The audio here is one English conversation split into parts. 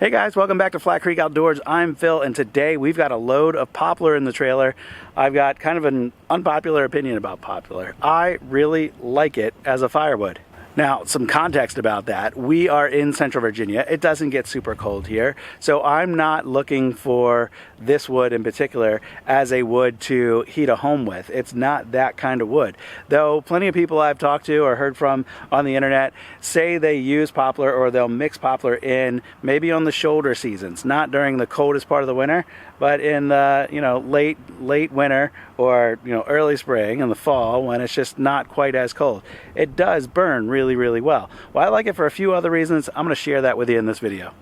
Hey guys, welcome back to Flat Creek Outdoors. I'm Phil, and today we've got a load of poplar in the trailer. I've got kind of an unpopular opinion about poplar. I really like it as a firewood. Now, some context about that. We are in Central Virginia. It doesn't get super cold here, so I'm not looking for this wood in particular as a wood to heat a home with. It's not that kind of wood. Though plenty of people I've talked to or heard from on the internet say they use poplar or they'll mix poplar in maybe on the shoulder seasons, not during the coldest part of the winter, but in the late winter or early spring in the fall when it's just not quite as cold. It does burn really well. Well, I like it for a few other reasons. I'm going to share that with you in this video.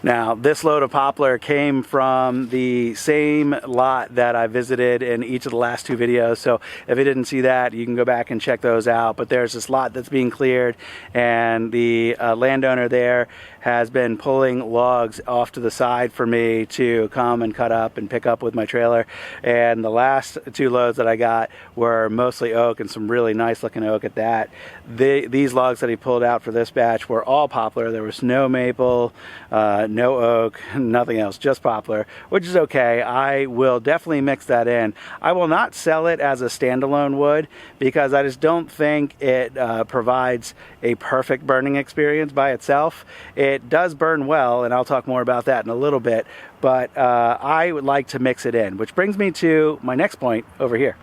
Now, this load of poplar came from the same lot that I visited in each of the last two videos, so if you didn't see that, you can go back and check those out. But there's this lot that's being cleared, and the landowner there has been pulling logs off to the side for me to come and cut up and pick up with my trailer. And the last two loads that I got were mostly oak, and some really nice looking oak at that. These logs that he pulled out for this batch were all poplar. There was no maple, no oak, nothing else, just poplar, which is okay. I will definitely mix that in. I will not sell it as a standalone wood because I just don't think it provides a perfect burning experience by itself. It does burn well, and I'll talk more about that in a little bit, but I would like to mix it in, which brings me to my next point over here.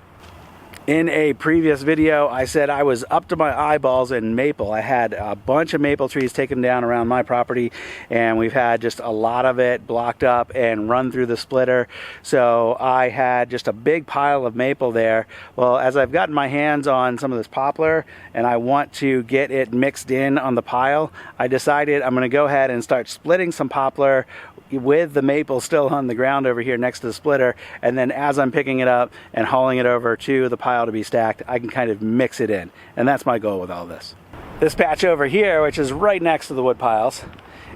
In a previous video, I said I was up to my eyeballs in maple. I had a bunch of maple trees taken down around my property, and we've had just a lot of it blocked up and run through the splitter. So I had just a big pile of maple there. Well, as I've gotten my hands on some of this poplar and I want to get it mixed in on the pile, I decided I'm going to go ahead and start splitting some poplar with the maple still on the ground over here next to the splitter, and then as I'm picking it up and hauling it over to the pile to be stacked, I can kind of mix it in, and that's my goal with all this. This patch over here, which is right next to the wood piles,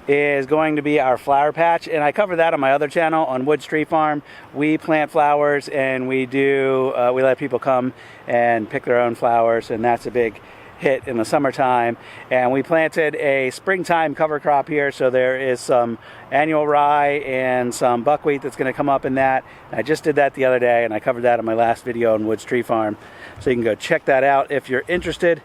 is going to be our flower patch, and I cover that on my other channel on Woods Tree Farm. We plant flowers, and we let people come and pick their own flowers, and that's a big hit in the summertime. And we planted a springtime cover crop here, so there is some annual rye and some buckwheat that's going to come up in that. I just did that the other day, and I covered that in my last video on Woods Tree Farm, so you can go check that out if you're interested.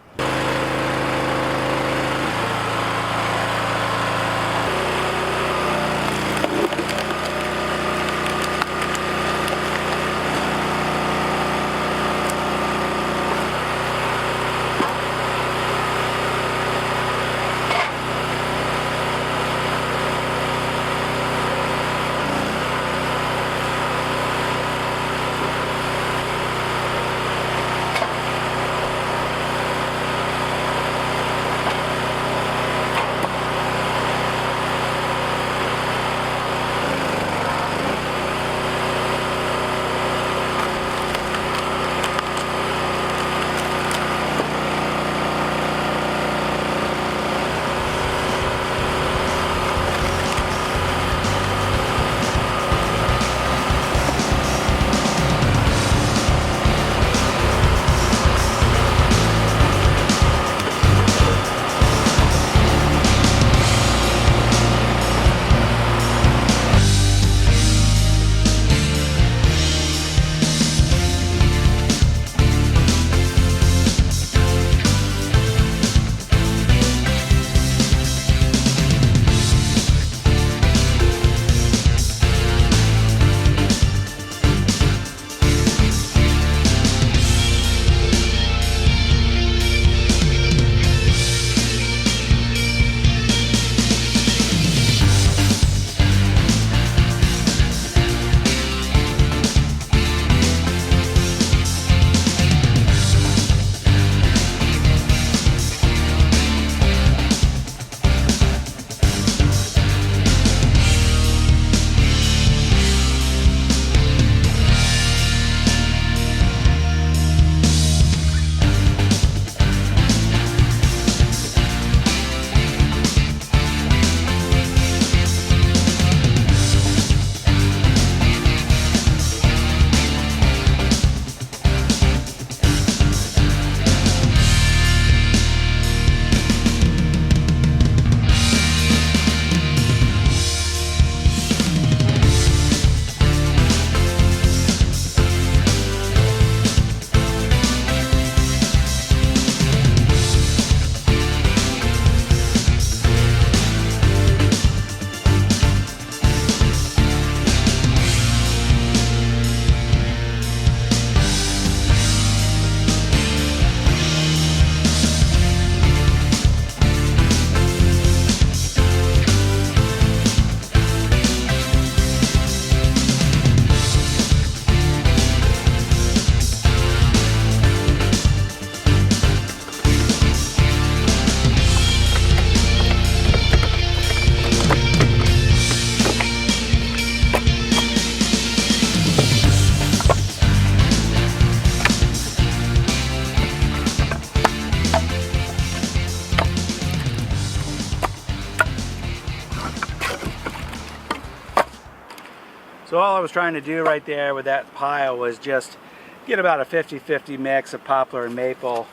So all I was trying to do right there with that pile was just get about a 50-50 mix of poplar and maple.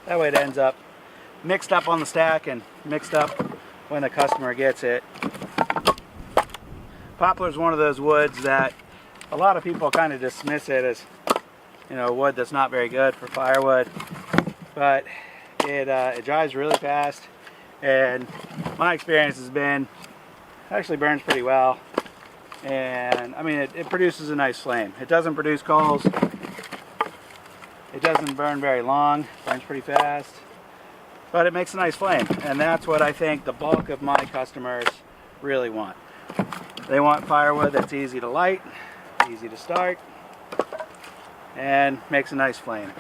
That way it ends up mixed up on the stack and mixed up when the customer gets it. Poplar is one of those woods that a lot of people kind of dismiss it as, you know, wood that's not very good for firewood, but it dries really fast, and my experience has been it actually burns pretty well, and I mean it produces a nice flame. It doesn't produce coals, it doesn't burn very long, burns pretty fast, but it makes a nice flame, and that's what I think the bulk of my customers really want. They want firewood that's easy to light, easy to start, and makes a nice flame.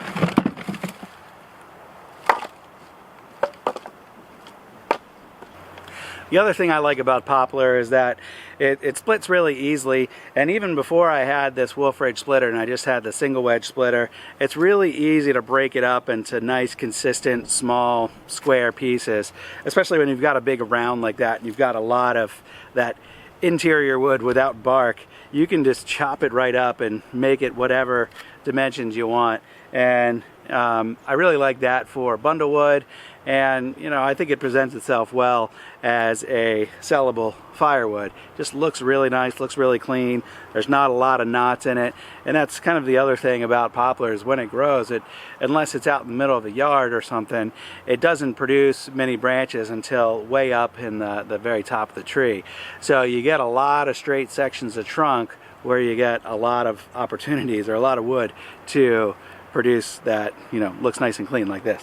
The other thing I like about poplar is that it splits really easily, and even before I had this wolf ridge splitter and I just had the single wedge splitter, it's really easy to break it up into nice, consistent, small, square pieces, especially when you've got a big round like that and you've got a lot of that interior wood without bark. You can just chop it right up and make it whatever dimensions you want, and I really like that for bundle wood, and you know, I think it presents itself well as a sellable firewood. Just looks really nice, looks really clean. There's not a lot of knots in it, and that's kind of the other thing about poplar is when it grows, unless it's out in the middle of a yard or something, it doesn't produce many branches until way up in the very top of the tree. So you get a lot of straight sections of trunk where you get a lot of opportunities or a lot of wood to produce that, you know, looks nice and clean like this.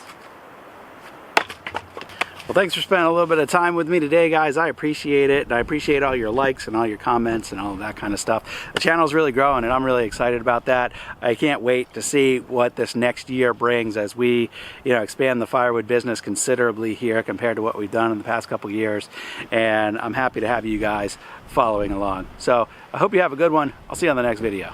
Well, thanks for spending a little bit of time with me today, guys. I appreciate it, and I appreciate all your likes and all your comments and all of that kind of stuff. The channel's really growing, and I'm really excited about that. I can't wait to see what this next year brings as we, you know, expand the firewood business considerably here compared to what we've done in the past couple years. And I'm happy to have you guys following along. So I hope you have a good one. I'll see you on the next video.